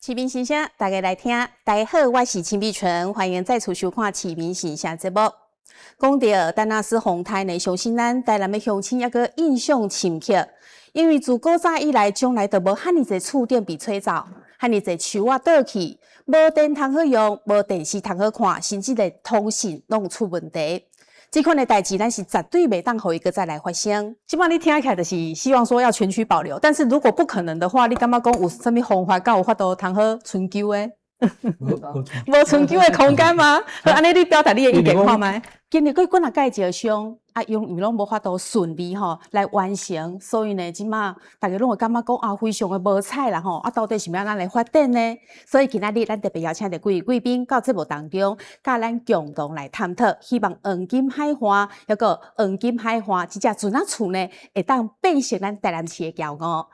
市民形象，大家来听。大家好，我是秦碧纯，欢迎再次收看《市民形象》节目。讲到丹纳斯洪台呢，相信咱台南的乡亲也个印象深刻，因为自古早以来，从来都无遐尼侪厝顶被吹走，遐尼侪树仔倒去，无电通好用，无电视通好看，甚至连通讯拢有出问题。这款的代志，咱是绝对袂当互伊个再来发生。基本上你听起来就是希望说要全区保留，但是如果不可能的话，你感觉讲有啥物方法，敢有法度通好春秋的？无春秋的空间吗？好，安尼你表达你的意见看卖。今日佫若介绍商啊，因为拢无法度顺利吼来完成，所以呢，即马大家拢会感觉讲啊，非常的无彩啦吼。啊，到底是要安怎来发展呢？所以今仔日咱特别邀请到几位贵宾到节目当中，甲咱共同来探讨，希望黄金海岸还个黄金海岸即只船仔厝呢，会当变成咱台南市的骄傲。